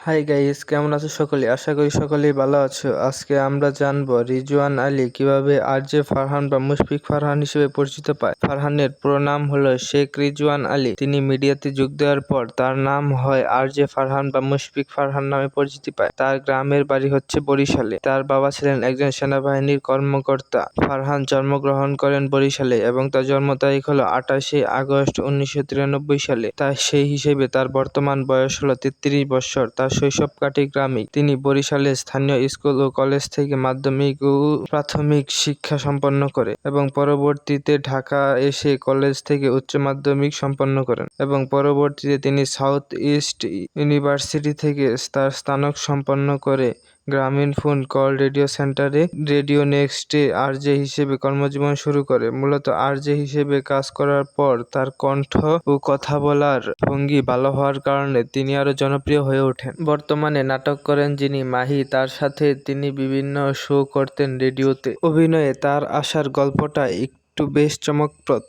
Hi guys, কেমন আছো সকলে? আশা করি সকলেই ভালো আছো। আজকে আমরা জানবো রিজওয়ান আলী কিভাবে আরজে ফারহান বা মুশফিক ফারহান হিসেবে পরিচিত পায়। ফারহানের পুরো নাম হলো শেখ রিজওয়ান আলী। তিনি মিডিয়াতে যোগ দেওয়ার পর তার নাম হয় আরজে ফারহান বা মুশফিক ফারহান নামে পরিচিতি পায়। তার গ্রামের বাড়ি হচ্ছে বরিশালে। তার বাবা ছিলেন একজন সেনাবাহিনীর কর্মকর্তা। ফারহান জন্মগ্রহণ করেন বরিশালে এবং তার জন্ম তারিখ হলো 28শে আগস্ট 1993 সালে। তাই সেই হিসেবে তার বর্তমান বয়স হলো 33 বছর। তার শৈশব কাটে গ্রামে। তিনি বরিশালের স্থানীয় স্কুল ও কলেজ থেকে মাধ্যমিক ও প্রাথমিক শিক্ষা সম্পন্ন করে এবং পরবর্তীতে ঢাকা এসে কলেজ থেকে উচ্চ মাধ্যমিক সম্পন্ন করেন এবং পরবর্তীতে তিনি সাউথ ইস্ট ইউনিভার্সিটি থেকে তার স্নাতক সম্পন্ন করে গ্রামীণফোন কল রেডিও সেন্টারে রেডিও নেক্সটে আরজে হিসেবে কর্মজীবন শুরু করে। মূলত আরজে হিসেবে কাজ করার পর তার কণ্ঠ ও কথা বলার ভঙ্গি ভালো হওয়ার কারণে তিনি আরো জনপ্রিয় হয়ে ওঠেন। বর্তমানে নাটক করেন যিনি মাহি। তার সাথে তিনি বিভিন্ন শো করতেন রেডিওতে। অভিনয়ে তার আসার গল্পটা একটু বেশ চমকপ্রদ।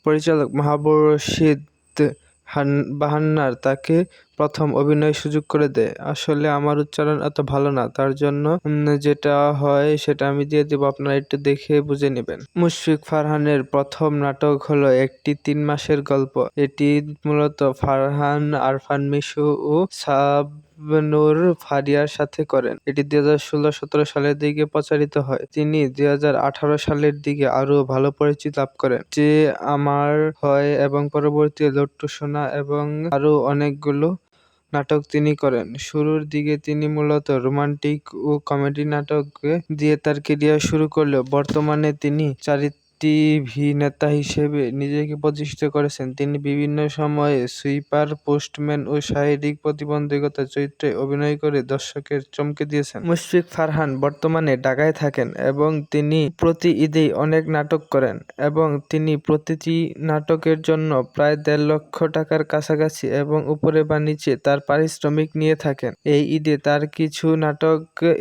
পরিচালক মাহবুব রশিদ বাহান্নার তাকে প্রথম অভিনয় সুযোগ করে দেয়। আসলে আমার উচ্চারণ এত ভালো না, তার জন্য যেটা হয় সেটা আমি দিয়ে দেবো, আপনারা একটু দেখে বুঝে নেবেন। মুশফিক ফারহানের প্রথম নাটক হলো একটি 3 মাসের গল্প। এটি মূলত ফারহান, আরফান মিশু ও শাবনূর ফারিয়ার সাথে করেন। এটি 2016-17 সালের দিকে প্রচারিত হয়। তিনি 2018 সালের দিকে আরো ভালো পরিচিতি লাভ করেন, যে আমার হয় এবং পরবর্তী লট্টু সোনা এবং আরো অনেকগুলো নাটক তিনি করেন। শুরুর দিকে তিনি মূলত রোমান্টিক ও কমেডি নাটক দিয়ে তার ক্যারিয়ার শুরু করলেও বর্তমানে তিনি টিভি-নেতা হিসেবে নিজেকে প্রতিষ্ঠিত করেছেন। তিনি বিভিন্ন সময়ে সুইপার, পোস্টম্যান ও শারীরিক প্রতিবন্ধকতার চরিত্রে অভিনয় করে দর্শকের চমকে দিয়েছেন। মুশফিক ফারহান বর্তমানে ঢাকায় থাকেন এবং তিনি প্রতি ঈদেই অনেক নাটক করেন এবং তিনি প্রতিটি নাটকের জন্য প্রায় 1.5 লক্ষ টাকার কাছাকাছি এবং উপরে বা নিচে তার পারিশ্রমিক নিয়ে থাকেন। এই ঈদে তার কিছু নাটক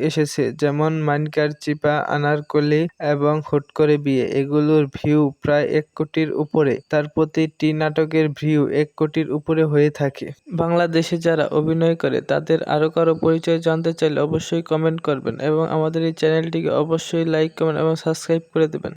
এসেছে, যেমন মাইনকার চিপা, আনারকলি এবং হুট করে বিয়ে। এগুলোর ভিউ প্রায় 1 কোটির উপরে। তার প্রতিটি নাটকের ভিউ 1 কোটির উপরে হয়ে থাকে। বাংলাদেশে যারা অভিনয় করে তাদের আরো কারো পরিচয় জানতে চাইলে অবশ্যই কমেন্ট করবেন এবং আমাদের এই চ্যানেলটিকে অবশ্যই লাইক, কমেন্ট এবং সাবস্ক্রাইব করে দেবেন।